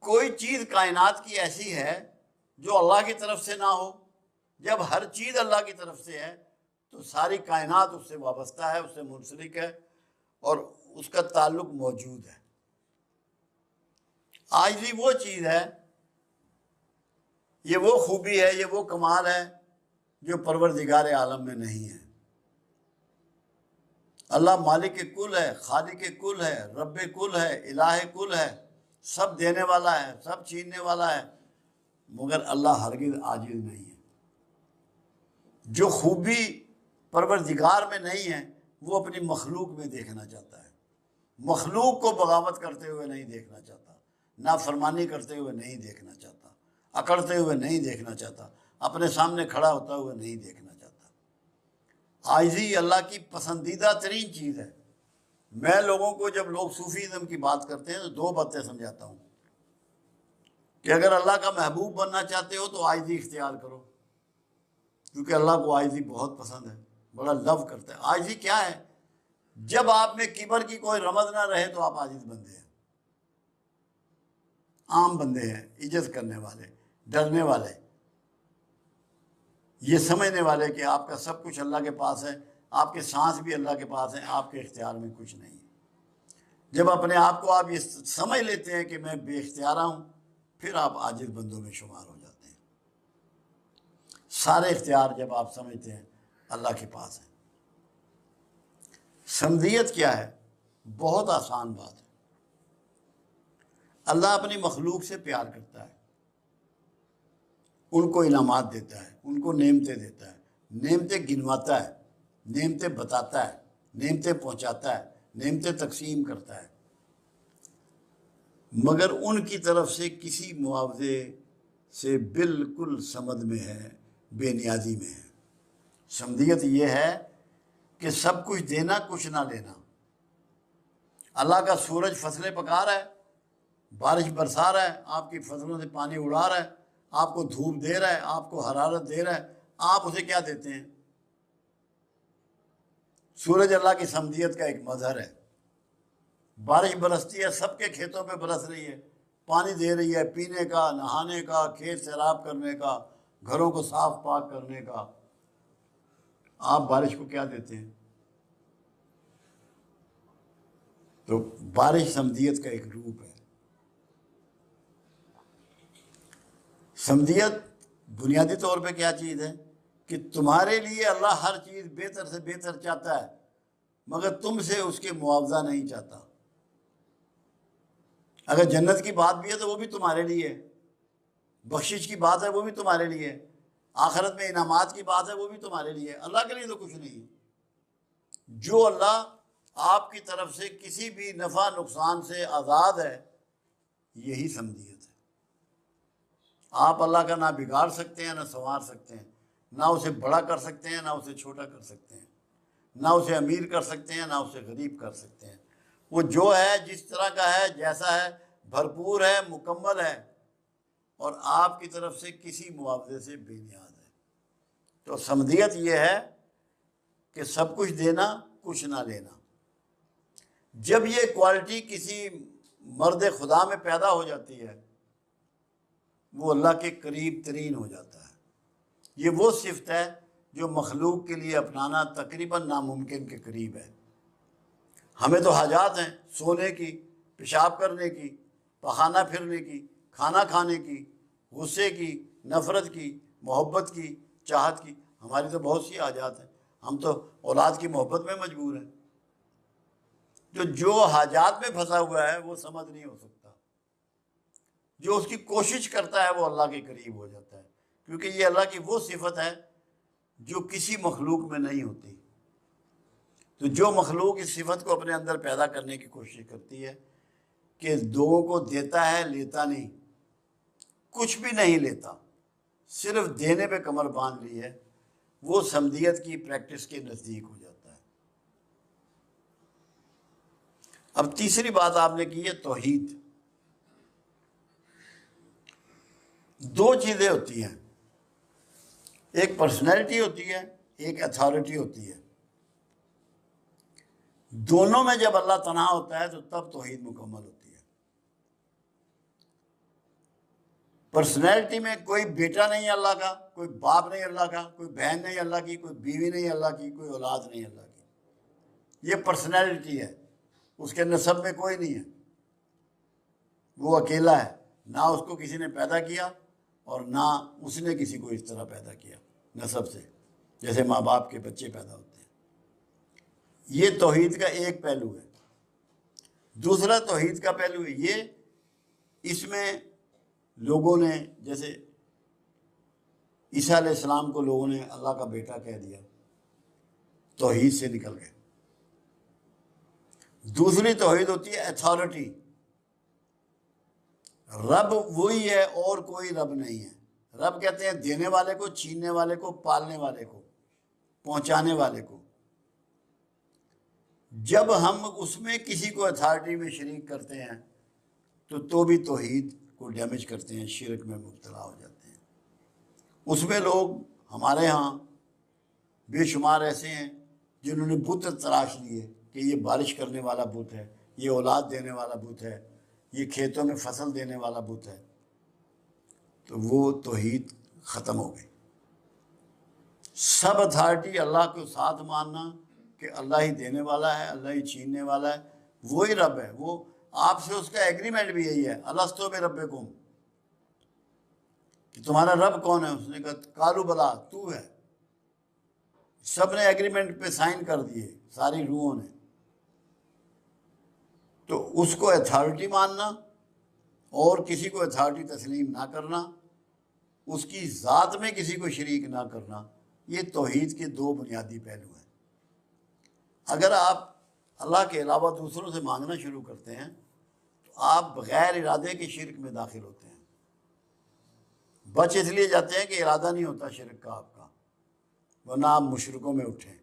کوئی چیز کائنات کی ایسی ہے جو اللہ کی طرف سے نہ ہو؟ جب ہر چیز اللہ کی طرف سے ہے تو ساری کائنات اس سے وابستہ ہے، اس سے منسلک ہے اور اس کا تعلق موجود ہے۔ عاجزی وہ چیز ہے، یہ وہ خوبی ہے، یہ وہ کمال ہے جو پروردگار عالم میں نہیں ہے۔ اللہ مالک کل ہے، خالق کل ہے، رب کل ہے، الہ کل ہے، سب دینے والا ہے، سب چھیننے والا ہے، مگر اللہ ہرگز عاجز نہیں ہے۔ جو خوبی پروردگار میں نہیں ہے وہ اپنی مخلوق میں دیکھنا چاہتا ہے، مخلوق کو بغاوت کرتے ہوئے نہیں دیکھنا چاہتا، نافرمانی کرتے ہوئے نہیں دیکھنا چاہتا، اکڑتے ہوئے نہیں دیکھنا چاہتا، اپنے سامنے کھڑا ہوتا ہوئے نہیں دیکھنا چاہتا۔ عاجزی اللہ کی پسندیدہ ترین چیز ہے۔ میں لوگوں کو جب لوگ صوفیزم کی بات کرتے ہیں تو دو باتیں سمجھاتا ہوں کہ اگر اللہ کا محبوب بننا چاہتے ہو تو عاجزی اختیار کرو، کیونکہ اللہ کو عاجزی بہت پسند ہے، بڑا لو کرتا ہے۔ عاجزی کیا ہے؟ جب آپ میں کبر کی کوئی رمز نہ رہے تو آپ عاجز بندے ہیں، عام بندے ہیں، عجز کرنے والے، ڈرنے والے، یہ سمجھنے والے کہ آپ کا سب کچھ اللہ کے پاس ہے، آپ کے سانس بھی اللہ کے پاس ہیں، آپ کے اختیار میں کچھ نہیں ہے۔ جب اپنے آپ کو آپ یہ سمجھ لیتے ہیں کہ میں بے اختیارہ ہوں، پھر آپ عاجز بندوں میں شمار ہو جاتے ہیں۔ سارے اختیار جب آپ سمجھتے ہیں اللہ کے پاس ہے۔ سمدیت کیا ہے؟ بہت آسان بات ہے۔ اللہ اپنی مخلوق سے پیار کرتا ہے، ان کو انعامات دیتا ہے، ان کو نعمتیں دیتا ہے، نعمتیں گنواتا ہے، نعمتیں بتاتا ہے، نعمتیں پہنچاتا ہے، نعمتیں تقسیم کرتا ہے، مگر ان کی طرف سے کسی معاوضے سے بالکل صمد میں ہے، بے نیازی میں ہے۔ سمدیت یہ ہے کہ سب کچھ دینا، کچھ نہ لینا۔ اللہ کا سورج فصلیں پکا رہا ہے، بارش برسا رہا ہے، آپ کی فصلوں سے پانی اڑا رہا ہے، آپ کو دھوپ دے رہا ہے، آپ کو حرارت دے رہا ہے، آپ اسے کیا دیتے ہیں؟ سورج اللہ کی سمدیت کا ایک مظہر ہے۔ بارش برستی ہے، سب کے کھیتوں پہ برس رہی ہے، پانی دے رہی ہے، پینے کا، نہانے کا، کھیت سیراب کرنے کا، گھروں کو صاف پاک کرنے کا۔ آپ بارش کو کیا دیتے ہیں؟ تو بارش سمدیت کا ایک روپ ہے۔ سمدیت بنیادی طور پہ کیا چیز ہے؟ کہ تمہارے لیے اللہ ہر چیز بہتر سے بہتر چاہتا ہے، مگر تم سے اس کے معاوضہ نہیں چاہتا۔ اگر جنت کی بات بھی ہے تو وہ بھی تمہارے لیے ہے، بخشش کی بات ہے وہ بھی تمہارے لیے ہے، آخرت میں انعامات کی بات ہے وہ بھی تمہارے لیے ہے۔ اللہ کے لیے تو کچھ نہیں ہے۔ جو اللہ آپ کی طرف سے کسی بھی نفع نقصان سے آزاد ہے، یہی سمدیت ہے۔ آپ اللہ کا نہ بگاڑ سکتے ہیں، نہ سنوار سکتے ہیں، نہ اسے بڑا کر سکتے ہیں، نہ اسے چھوٹا کر سکتے ہیں، نہ اسے امیر کر سکتے ہیں، نہ اسے غریب کر سکتے ہیں۔ وہ جو ہے، جس طرح کا ہے، جیسا ہے، بھرپور ہے، مکمل ہے، اور آپ کی طرف سے کسی معاوضے سے بے نیاز ہے۔ تو سمدیت یہ ہے کہ سب کچھ دینا، کچھ نہ لینا۔ جب یہ کوالٹی کسی مرد خدا میں پیدا ہو جاتی ہے، وہ اللہ کے قریب ترین ہو جاتا ہے۔ یہ وہ صفت ہے جو مخلوق کے لیے اپنانا تقریباً ناممکن کے قریب ہے۔ ہمیں تو حاجات ہیں، سونے کی، پیشاب کرنے کی، پخانہ پھرنے کی، کھانا کھانے کی، غصے کی، نفرت کی، محبت کی، چاہت کی۔ ہماری تو بہت سی حاجات ہیں، ہم تو اولاد کی محبت میں مجبور ہیں۔ جو حاجات میں پھنسا ہوا ہے وہ سمجھ نہیں ہو سکتا، جو اس کی کوشش کرتا ہے وہ اللہ کے قریب ہو جاتا ہے، کیونکہ یہ اللہ کی وہ صفت ہے جو کسی مخلوق میں نہیں ہوتی۔ تو جو مخلوق اس صفت کو اپنے اندر پیدا کرنے کی کوشش کرتی ہے کہ لوگوں کو دیتا ہے، لیتا نہیں، کچھ بھی نہیں لیتا، صرف دینے پہ کمر باندھ لی ہے، وہ سمدیت کی پریکٹس کے نزدیک ہو جاتا ہے۔ اب تیسری بات آپ نے کی ہے توحید۔ دو چیزیں ہوتی ہیں، ایک پرسنالٹی ہوتی ہے، ایک اتھارٹی ہوتی ہے۔ دونوں میں جب اللہ تنہا ہوتا ہے تو تب توحید مکمل ہوتی ہے۔ پرسنالٹی میں کوئی بیٹا نہیں اللہ کا، کوئی باپ نہیں اللہ کا، کوئی بہن نہیں اللہ کی، کوئی بیوی نہیں اللہ کی، کوئی اولاد نہیں اللہ کی۔ یہ پرسنالٹی ہے، اس کے نسب میں کوئی نہیں ہے، وہ اکیلا ہے، نہ اس کو کسی نے پیدا کیا اور نہ اس نے کسی کو اس طرح پیدا کیا نسب سے، جیسے ماں باپ کے بچے پیدا ہوتے ہیں۔ یہ توحید کا ایک پہلو ہے۔ دوسرا توحید کا پہلو ہے یہ، اس میں لوگوں نے جیسے عیسیٰ علیہ السلام کو لوگوں نے اللہ کا بیٹا کہہ دیا، توحید سے نکل گئے۔ دوسری توحید ہوتی ہے اتھارٹی، رب وہی ہے اور کوئی رب نہیں ہے۔ رب کہتے ہیں دینے والے کو، چھیننے والے کو، پالنے والے کو، پہنچانے والے کو۔ جب ہم اس میں کسی کو اتھارٹی میں شریک کرتے ہیں تو بھی توحید کو ڈیمیج کرتے ہیں، شرک میں مبتلا ہو جاتے ہیں۔ اس میں لوگ ہمارے ہاں بے شمار ایسے ہیں جنہوں نے بت تراش لیے کہ یہ بارش کرنے والا بت ہے، یہ اولاد دینے والا بت ہے، یہ کھیتوں میں فصل دینے والا بت ہے، تو وہ توحید ختم ہو گئی۔ سب اتھارٹی اللہ کو ساتھ ماننا کہ اللہ ہی دینے والا ہے، اللہ ہی چھیننے والا ہے، وہی رب ہے۔ وہ آپ سے اس کا ایگریمنٹ بھی یہی ہے، الستو بربکم، کہ تمہارا رب کون ہے؟ اس نے کہا قالوا بلا، تو ہے۔ سب نے ایگریمنٹ پہ سائن کر دیے، ساری روحوں نے۔ تو اس کو اتھارٹی ماننا اور کسی کو اتھارٹی تسلیم نہ کرنا، اس کی ذات میں کسی کو شریک نہ کرنا، یہ توحید کے دو بنیادی پہلو ہیں۔ اگر آپ اللہ کے علاوہ دوسروں سے مانگنا شروع کرتے ہیں تو آپ بغیر ارادے کے شرک میں داخل ہوتے ہیں۔ بچ اس لیے جاتے ہیں کہ ارادہ نہیں ہوتا شرک کا آپ کا، ورنہ آپ مشرکوں میں اٹھیں۔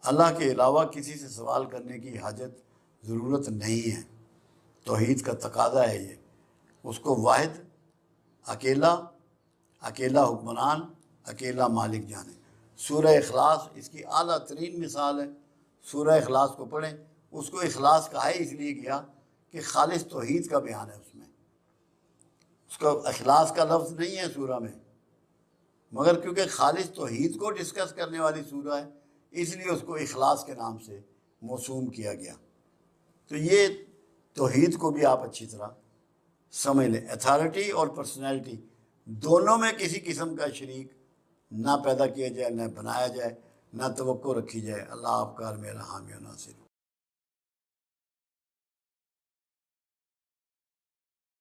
اللہ کے علاوہ کسی سے سوال کرنے کی حاجت، ضرورت نہیں ہے۔ توحید کا تقاضا ہے یہ، اس کو واحد، اکیلا حکمران، اکیلا مالک جانے۔ سورہ اخلاص اس کی اعلیٰ ترین مثال ہے۔ سورہ اخلاص کو پڑھیں، اس کو اخلاص کہا ہے اس لیے کیا کہ خالص توحید کا بیان ہے اس میں۔ اس کا اخلاص کا لفظ نہیں ہے سورہ میں، مگر کیونکہ خالص توحید کو ڈسکس کرنے والی سورہ ہے اس لیے اس کو اخلاص کے نام سے موسوم کیا گیا۔ تو یہ توحید کو بھی آپ اچھی طرح سمجھ لیں۔ اتھارٹی اور پرسنالٹی دونوں میں کسی قسم کا شریک نہ پیدا کیا جائے، نہ بنایا جائے، نہ توقع رکھی جائے۔ اللہ آپ کا میرا حامی و ناصر۔